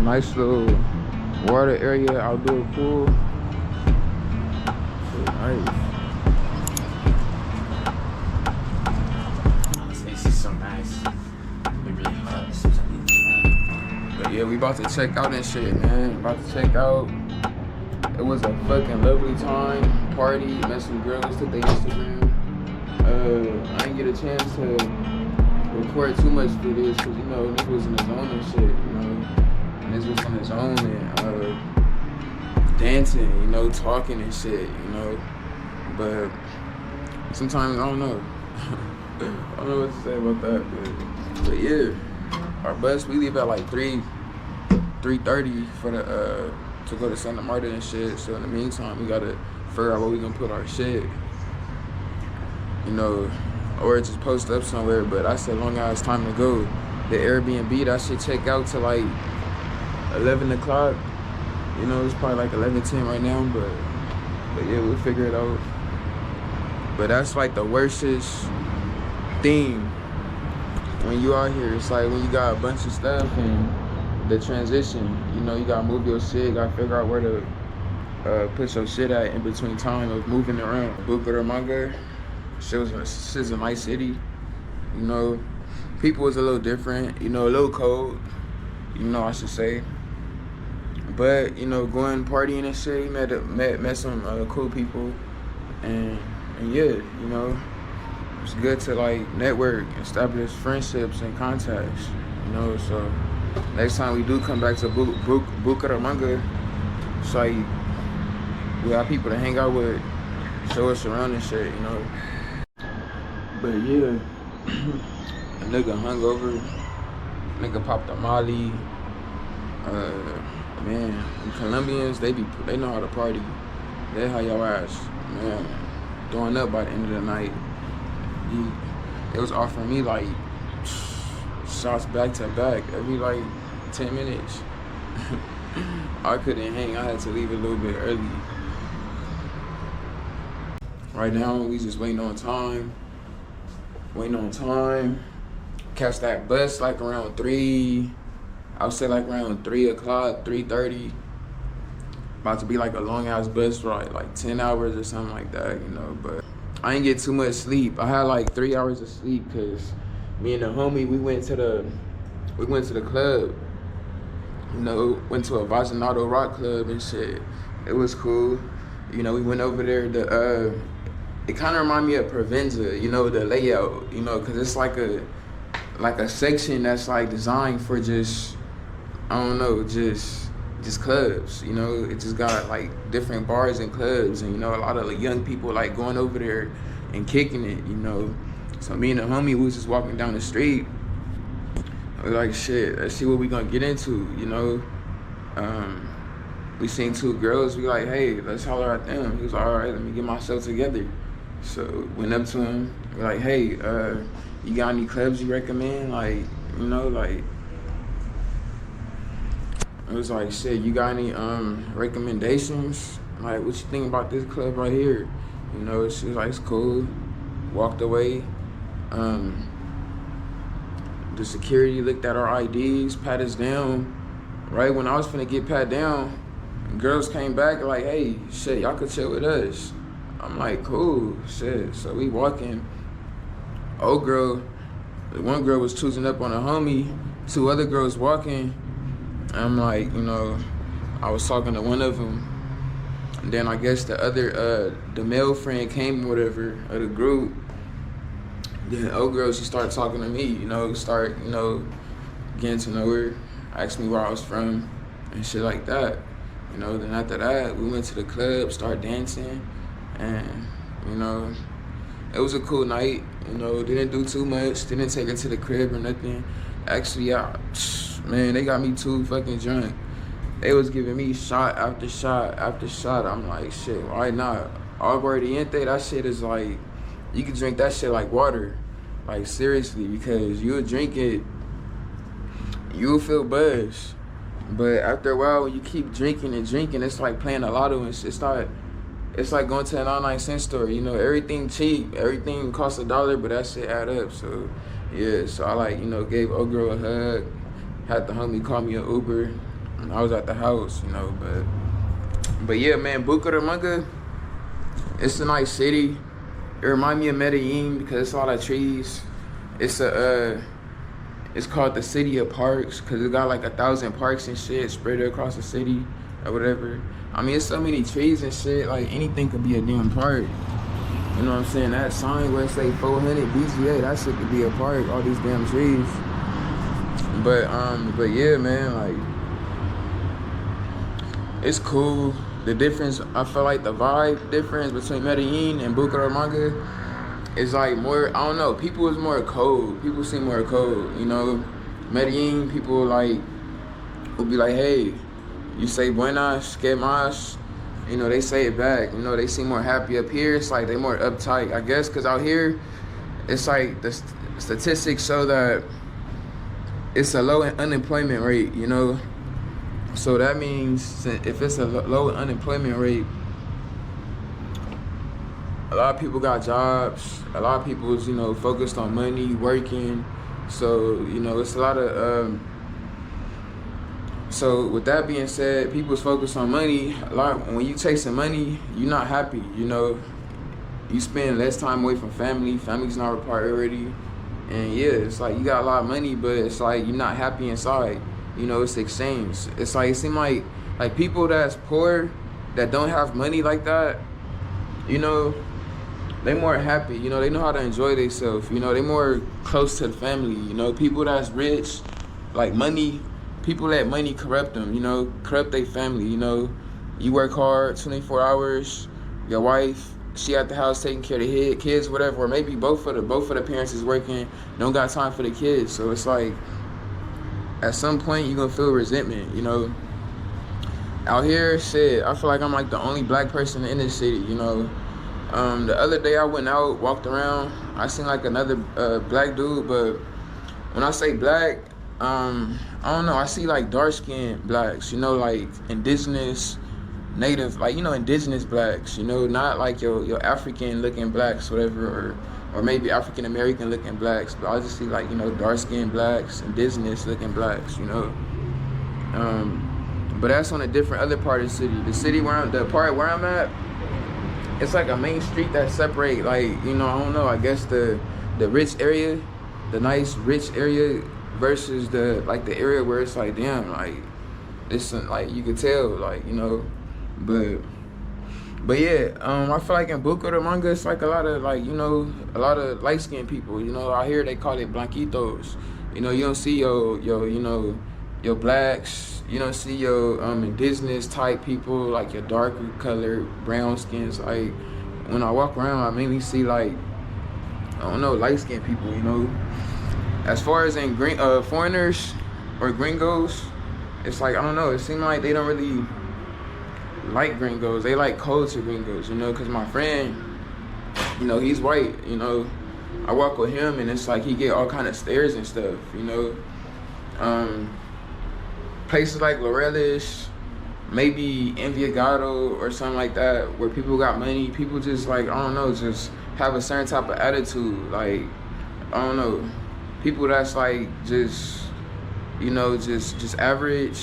nice little water area, outdoor pool. Shit, nice. This is so nice. It really hot. But yeah, we about to check out and shit, man. About to check out. It was a fucking lovely time. Party, met some girls, took their Instagram. I didn't get a chance to record too much for this because, you know, this was in the zone and shit, you know. And this was in the zone and dancing, you know, talking and shit, you know. But sometimes I don't know. I don't know what to say about that, but yeah. Our bus, we leave at like 3:30 for the to go to Santa Marta and shit. So in the meantime, we gotta figure out where we gonna put our shit. You know, or just post up somewhere. But I said long as time to go. The Airbnb, that shit check out to like 11 o'clock. You know, it's probably like 11:10 right now, but yeah, we'll figure it out. But that's like the worstest thing when you out here. It's like when you got a bunch of stuff and the transition, you know, you gotta move your shit, you gotta figure out where to put your shit at in between time of moving around. Bucaramanga, shit's a nice city, you know. People was a little different, you know, a little cold, you know, I should say. But, you know, going partying and shit, met some cool people, and yeah, you know, it's good to like network, establish friendships and contacts, you know. So next time we do come back to Bucaramanga, it's like we have people to hang out with, show us around and shit, you know. But yeah, a nigga hungover, nigga popped a molly. Man, the Colombians, they know how to party. They how your ass, man, throwing up by the end of the night. It was offering me like shots back to back every like 10 minutes. I couldn't hang, I had to leave a little bit early. Right now, we just waiting on time. Catch that bus like around 3, I would say like around 3 o'clock, 3:30. About to be like a long ass bus for like 10 hours or something like that, you know, but I didn't get too much sleep. I had like 3 hours of sleep because me and the homie, we went to the club, you know, went to a Vallenato rock club and shit. It was cool. You know, we went over there to, it kind of reminded me of Provenza, you know, the layout, you know, because it's like a section that's like designed for just, I don't know, just clubs, you know. It just got like different bars and clubs, and you know, a lot of young people like going over there and kicking it, you know. So me and the homie, we was just walking down the street. I was like, shit, let's see what we gonna get into, you know. We seen 2 girls, we like, hey, let's holler at them. He was like, all right, let me get myself together. So went up to him, we're like, hey, you got any clubs you recommend? Like, you know, like, it was like, shit, you got any recommendations? Like, what you think about this club right here? You know, she was like, it's cool. Walked away. The security looked at our IDs, pat us down. Right when I was finna get pat down, girls came back like, hey, shit, y'all could chill with us. I'm like, cool, shit. So we walking. Old girl, one girl was choosing up on a homie, 2 other girls walking. I'm like, you know, I was talking to one of them. And then I guess the other, the male friend came, whatever, of the group. Then old girl, she started talking to me, you know, getting to know her, asked me where I was from and shit like that. You know, then after that, we went to the club, started dancing, and, you know, it was a cool night. You know, didn't do too much, didn't take her to the crib or nothing. Actually, man, they got me too fucking drunk. They was giving me shot after shot after shot. I'm like, shit, why not? Aguardiente, that shit is like, you can drink that shit like water. Like, seriously, because you'll drink it, you'll feel buzzed. But after a while, when you keep drinking and drinking, it's like playing a lotto and shit. It's like going to an 99-cent store. You know, everything cheap, everything costs $1, but that shit add up. So, yeah, so I like, you know, gave old girl a hug, had the homie call me an Uber. I was at the house, you know, but yeah, man, Bucaramanga, it's a nice city. It remind me of Medellin because it's a lot of trees. It's called the City of Parks because it got like 1,000 parks and shit spread across the city or whatever. I mean, it's so many trees and shit, like anything could be a damn park. You know what I'm saying? That sign where it say 400 BGA, that shit could be a park, all these damn trees. But yeah, man, like, it's cool. The difference, I feel like the vibe difference between Medellin and Bucaramanga is like more, I don't know, people is more cold. People seem more cold, you know? Medellin, people like, will be like, hey, you say buenas, que más? You know, they say it back. You know, they seem more happy. Up here, it's like they more uptight, I guess, because out here, it's like the statistics show that it's a low unemployment rate, you know? So that means if it's a low unemployment rate, a lot of people got jobs. A lot of people is, you know, focused on money, working. So, you know, it's a lot of, so with that being said, people's focused on money. A lot, when you chasing money, you're not happy, you know? You spend less time away from family. Family's not a priority. And yeah, it's like you got a lot of money, but it's like you're not happy inside. You know, it's exchange. It's like, it seems like people that's poor, that don't have money like that, you know, they more happy, you know, they know how to enjoy themselves, you know, they more close to the family, you know. People that's rich, like money, people let money corrupt them, you know, corrupt their family, you know. You work hard, 24 hours, your wife, she at the house taking care of the kids, whatever, or maybe both of the parents is working, don't got time for the kids. So it's like, at some point, you're gonna feel resentment, you know. Out here, shit, I feel like I'm like the only black person in this city, you know. The other day I went out, walked around, I seen like another black dude, but when I say black, I don't know, I see like dark-skinned blacks, you know, like indigenous, native, like, you know, indigenous blacks, you know, not like your African-looking blacks, whatever, or maybe African-American looking blacks, but I just see like, you know, dark-skinned blacks, indigenous looking blacks, you know. But that's on a different other part of the city. The city the part where I'm at, it's like a main street that separate, like, you know, I don't know, I guess the rich area, the nice rich area versus the area where it's like, damn, like, it's like, you could tell, like, you know, but yeah, I feel like in Bucaramanga, it's like a lot of, like, you know, a lot of light-skinned people, you know. Out here they call it blanquitos. You know, you don't see your blacks, you don't see your indigenous type people, like your darker colored, brown skins. Like, when I walk around, I mainly see, like, I don't know, light-skinned people, you know. As far as in foreigners or gringos, it's like, I don't know, it seems like they don't really like gringos. They like culture gringos, you know, because my friend, you know, he's white, you know. I walk with him and it's like he get all kind of stares and stuff, you know. Places like Laurelish, maybe Envigado or something like that, where people got money, people just like, I don't know, just have a certain type of attitude. Like, I don't know, people that's like just, you know, just average.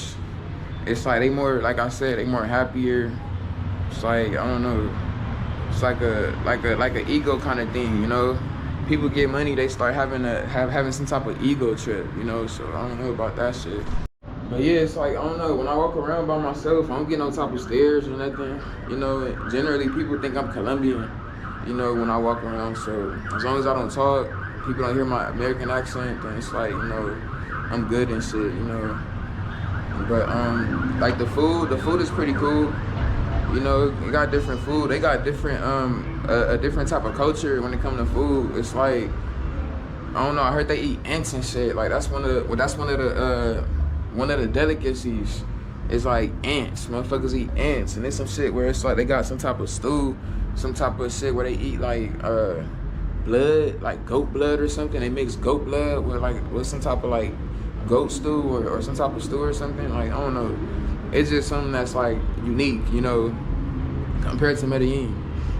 It's like they more, like I said, they more happier. It's like, I don't know, it's like a ego kind of thing, you know. People get money, they start having some type of ego trip, you know. So I don't know about that shit. But yeah, it's like, I don't know, when I walk around by myself, I don't get no type of stares or nothing. You know, generally people think I'm Colombian, you know, when I walk around. So as long as I don't talk, people don't hear my American accent, then it's like, you know, I'm good and shit, you know. But like the food is pretty cool. You know, they got different food. They got different a different type of culture when it comes to food. It's like, I don't know, I heard they eat ants and shit. Like that's one of the delicacies. It's like ants. Motherfuckers eat ants, and there's some shit where it's like they got some type of stew, some type of shit where they eat like blood, like goat blood or something. They mix goat blood with some type of like goat stew or some type of stew or something. Like, I don't know. It's just something that's like unique, you know, compared to Medellin.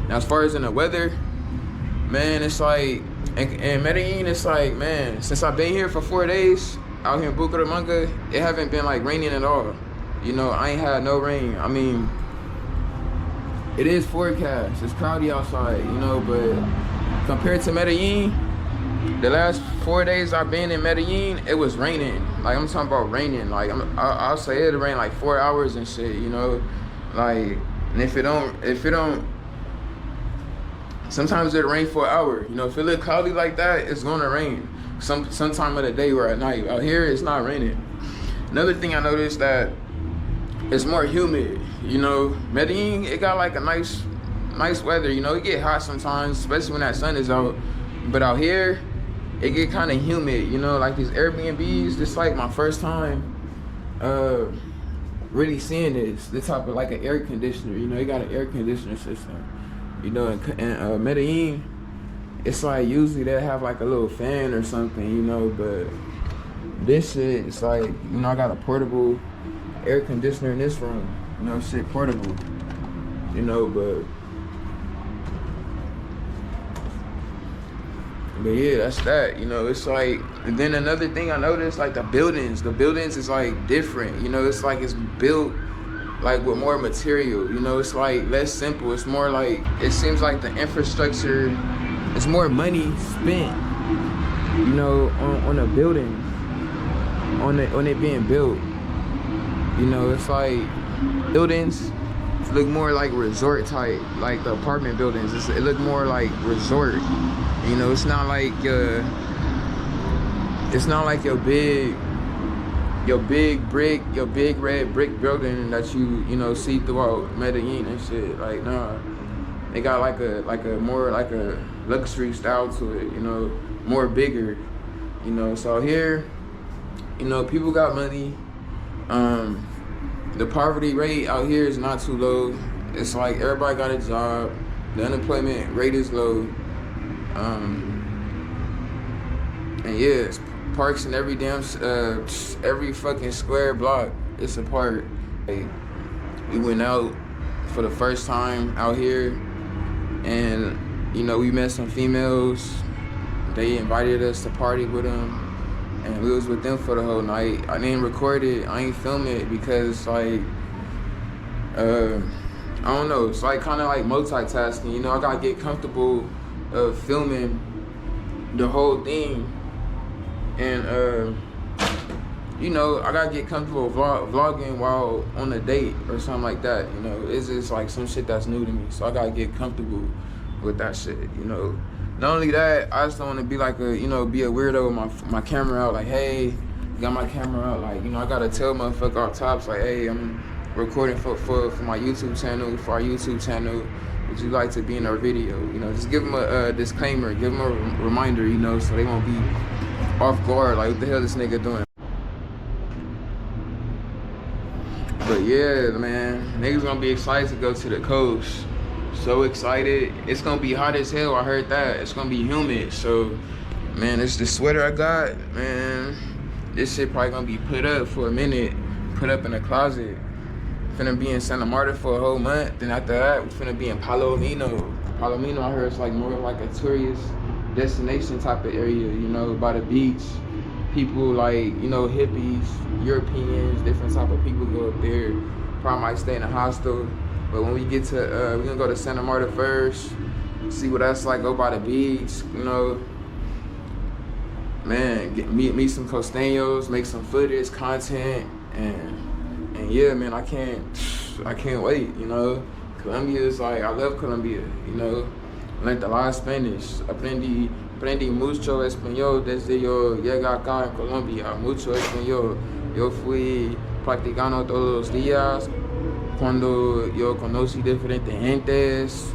Now, as far as in the weather, man, it's like, in Medellin, it's like, man, since I've been here for 4 days, out here in Bucaramanga, it haven't been like raining at all. You know, I ain't had no rain. I mean, it is forecast. It's cloudy outside, you know, but compared to Medellin, the last 4 days I've been in Medellin, it was raining. Like, I'm talking about raining. Like, I'll say it'll rain like 4 hours and shit, you know? Like, and if it don't, sometimes it'll rain for an hour. You know, if it look cloudy like that, it's gonna rain. Some time of the day or at night. Out here, it's not raining. Another thing I noticed that it's more humid. You know, Medellin, it got like a nice weather. You know, it get hot sometimes, especially when that sun is out. But out here, it get kind of humid. You know, like these Airbnbs. This like my first time really seeing this type of like an air conditioner. You know, it got an air conditioner system. You know, in Medellin, it's like usually they have like a little fan or something, you know, but this shit, it's like, you know, I got a portable air conditioner in this room, you know, shit portable, you know, but yeah, that's that, you know. It's like, and then another thing I noticed, like the buildings is like different, you know. It's like it's built like with more material, you know. It's like less simple. It's more like, it seems like the infrastructure, it's more money spent, you know, on a building, on it being built. You know, it's like buildings look more like resort type, like the apartment buildings. It look more like resort. You know, it's not like your big red brick building that you know see throughout Medellin and shit. Like, nah, they got like a more like a luxury style to it. You know, more bigger. You know, so here, you know, people got money. The poverty rate out here is not too low. It's like everybody got a job. The unemployment rate is low. And yeah, it's parks in every damn every fucking square block. It's a park. Like, we went out for the first time out here, and you know, we met some females. They invited us to party with them, and we was with them for the whole night. I didn't record it. I ain't film it because like I don't know. It's like kind of like multitasking. You know, I gotta get comfortable of filming the whole thing. And you know, I gotta get comfortable vlogging while on a date or something like that. You know, it's just like some shit that's new to me, so I gotta get comfortable with that shit. You know, not only that, I just don't want to be like a, you know, be a weirdo with my camera out. Like, hey, got my camera out. Like, you know, I gotta tell motherfucker off tops like, hey, I'm recording for my YouTube channel, for our YouTube channel. Would you like to be in our video? You know, just give them a disclaimer, give them a reminder, you know, so they won't be off guard, like, what the hell this nigga doing? But yeah, man, niggas gonna be excited to go to the coast. So excited. It's gonna be hot as hell, I heard that. It's gonna be humid, so, man, it's the sweater I got, man. This shit probably gonna be put up for a minute, put up in the closet. Finna be in Santa Marta for a whole month, then after that, we finna be in Palomino. Palomino, I heard, it's like more like a tourist destination type of area, you know, by the beach. People like, you know, hippies, Europeans, different type of people go up there. Probably might stay in a hostel. But when we get to, we're gonna go to Santa Marta first, see what that's like, go by the beach, you know. Man, meet some costeños, make some footage, content, and yeah, man, I can't wait, you know. Colombia is like, I love Colombia, you know. Learned a lot of Spanish. Aprendí mucho español desde yo llegué acá en Colombia. Mucho español. Yo fui practicando todos los días cuando yo conocí diferentes gentes.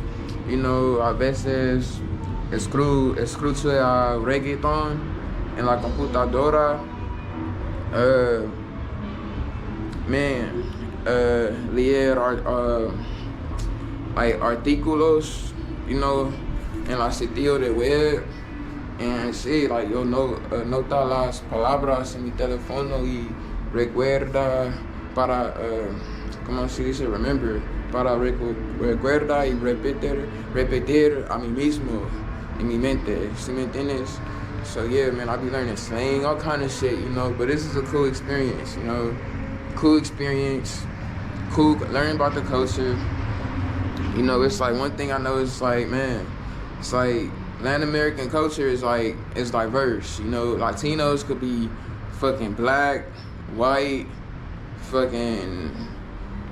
You know, a veces escucho a reggaeton en la computadora. Leer like artículos, you know, en la sitio de web, and sí, like, yo nota las palabras en mi teléfono y recuerda para, ¿cómo se dice? Remember, para recuerda y repetir a mí mismo en mi mente, ¿sí me entiendes? So yeah, man, I be learning slang, all kind of shit, you know, but this is a cool experience, you know. cool experience, cool learning about the culture. You know, it's like one thing I know is like, man, it's like Latin American culture is like, it's diverse. You know, Latinos could be fucking black, white, fucking,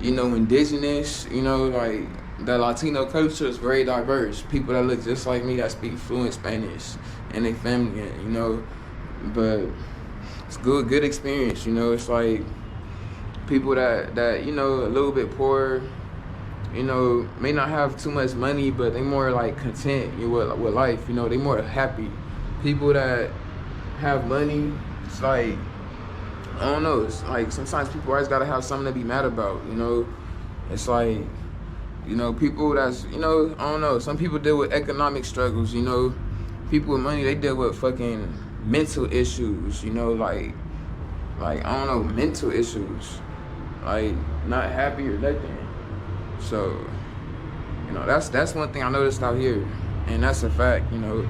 you know, indigenous. You know, like the Latino culture is very diverse. People that look just like me that speak fluent Spanish and they family, you know, but it's good experience. You know, it's like people that you know, a little bit poor, you know, may not have too much money, but they more like content, you know, with life. You know, they more happy. People that have money, it's like, I don't know, it's like sometimes people always gotta have something to be mad about, you know. It's like, you know, people that's, you know, I don't know, some people deal with economic struggles, you know. People with money, they deal with fucking mental issues, you know, like I don't know, mental issues, like not happy or nothing. So, you know, that's one thing I noticed out here, and that's a fact. You know,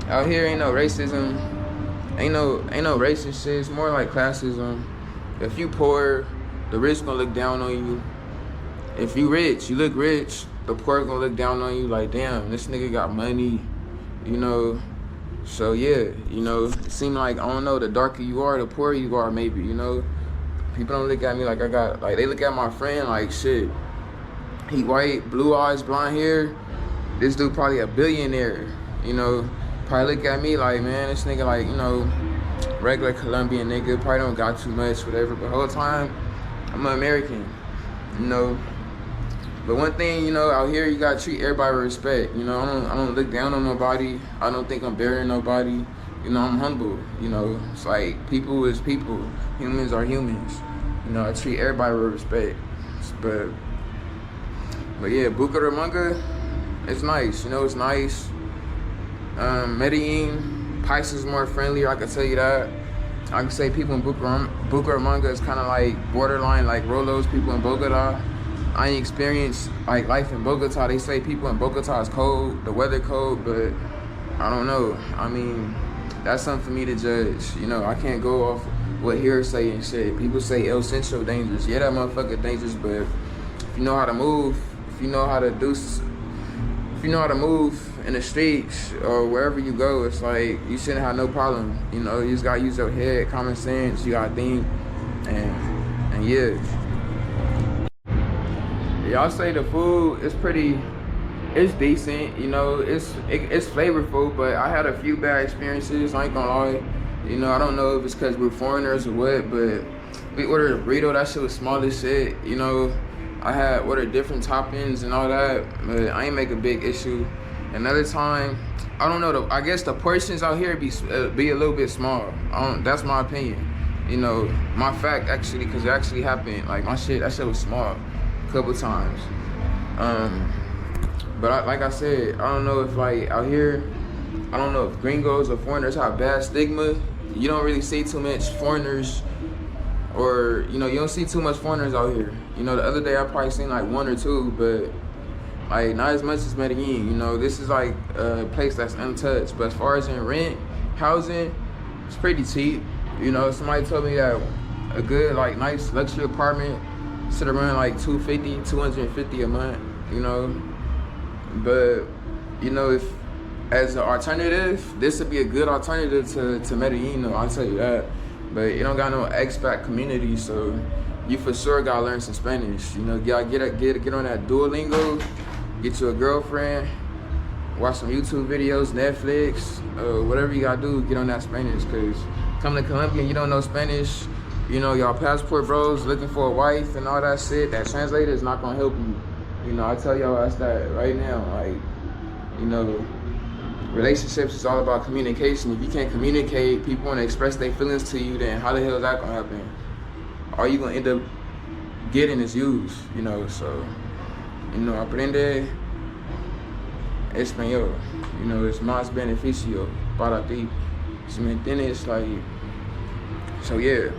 out here ain't no racism, ain't no racist shit. It's more like classism. If you poor, the rich gonna look down on you. If you rich, you look rich, the poor gonna look down on you like, damn, this nigga got money, you know. So yeah, you know, it seem like, I don't know, the darker you are, the poorer you are, maybe, you know. People don't look at me like I got, like, they look at my friend like, shit, he white, blue eyes, blonde hair, this dude probably a billionaire, you know. Probably look at me like, man, this nigga like, you know, regular Colombian nigga, probably don't got too much, whatever, but the whole time, I'm an American, you know. But one thing, you know, out here, you gotta treat everybody with respect, you know. I don't look down on nobody, I don't think I'm burying nobody, you know, I'm humble, you know. It's like, people is people, humans are humans, you know. I treat everybody with respect, But yeah, Bucaramanga, it's nice, you know, it's nice. Medellin, Pikes is more friendlier, I can tell you that. I can say people in Bucaramanga is kind of like borderline, like Rolos, people in Bogota. I ain't experienced like life in Bogota. They say people in Bogota is cold, the weather cold, but I don't know. I mean, that's something for me to judge. You know, I can't go off what hearsay and shit. People say El Centro dangerous. Yeah, that motherfucker dangerous, but if you know how to move, if you know how to move in the streets or wherever you go, it's like you shouldn't have no problem. You know, you just gotta use your head, common sense. You gotta think, and yeah. Y'all say the food is it's decent. You know, it's flavorful, but I had a few bad experiences. I ain't gonna lie. You know, I don't know if it's because we're foreigners or what, but we ordered a burrito. That shit was small as shit. You know. I had ordered different toppings and all that, but I ain't make a big issue. Another time, I don't know, I guess the portions out here be a little bit small. That's my opinion. You know, my fact actually, because it actually happened. Like that shit was small a couple times. But like I said, I don't know if like out here, I don't know if gringos or foreigners have bad stigma. You don't really see too much foreigners, or, you know, you don't see too much foreigners out here. You know, the other day I probably seen like one or two, but like not as much as Medellin. You know, this is like a place that's untouched. But as far as in rent, housing, it's pretty cheap. You know, somebody told me that a good, like, nice luxury apartment should around like $250 a month, you know. But, you know, if as an alternative, this would be a good alternative to Medellin, though, I'll tell you that. But you don't got no expat community, so you for sure gotta learn some Spanish. You know, you gotta get on that Duolingo, get you a girlfriend, watch some YouTube videos, Netflix, whatever you gotta do, get on that Spanish. Cause coming to Colombia and you don't know Spanish, you know, y'all passport bros looking for a wife and all that shit, that translator is not gonna help you. You know, I tell y'all that's that right now. Like, you know, relationships is all about communication. If you can't communicate, people want to express their feelings to you, then how the hell is that gonna happen? All you gonna end up getting is used, you know. So, you know, aprende español. You know, it's más beneficio para ti. Si me entiendes? Like, so yeah,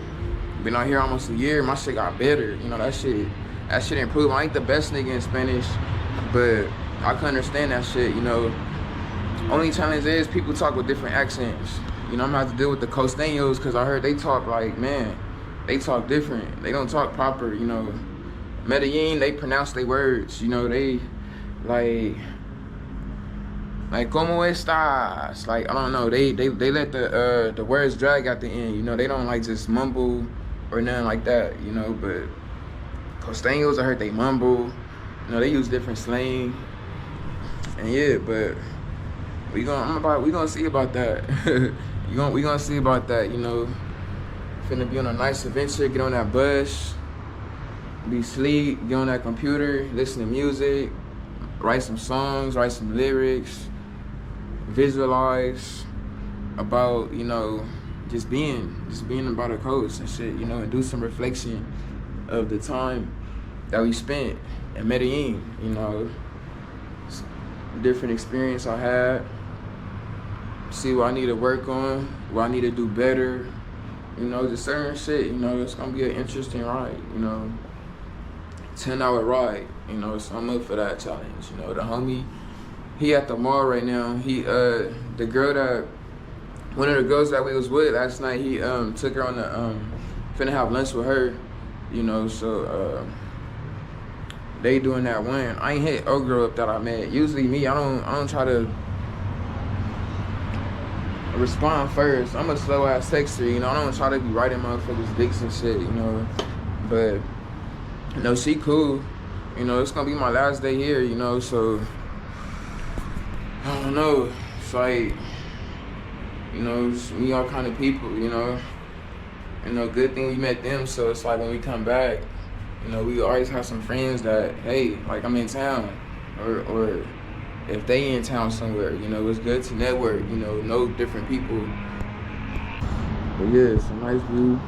been out here almost a year. My shit got better. You know, that shit improved. I ain't the best nigga in Spanish, but I can understand that shit. You know. Only challenge is people talk with different accents. You know, I'm gonna have to deal with the costeños because I heard they talk like, man, they talk different. They don't talk proper, you know. Medellin, they pronounce their words, you know. They like como estas, like I don't know. They let the words drag at the end, you know. They don't like just mumble or nothing like that, you know. But costeños, I heard they mumble, you know. They use different slang, and yeah, but we gonna see about that. we gonna see about that, you know. Finna be on a nice adventure, get on that bus, be sleep, get on that computer, listen to music, write some songs, write some lyrics, visualize about, you know, just being about the coast and shit, you know, and do some reflection of the time that we spent in Medellin, you know. Different experience I had, see what I need to work on, what I need to do better, you know, just certain shit, you know. It's gonna be an interesting ride, you know. 10-hour ride, you know, so I'm up for that challenge, you know. The homie, he at the mall right now. He the girl that, one of the girls that we was with last night, he took her on the finna have lunch with her, you know, so they doing that one. I ain't hit old girl up that I met. Usually me, I don't try to respond first. I'm a slow ass texter, you know. I don't try to be writing motherfuckers dicks and shit, you know. But you know, she cool. You know, it's gonna be my last day here, you know, so I don't know. It's like, you know, we all kind of people, you know. You know, good thing we met them, so it's like when we come back, you know, we always have some friends that, hey, like I'm in town, or if they in town somewhere, you know, it's good to network, you know different people. But yeah, it's a nice view.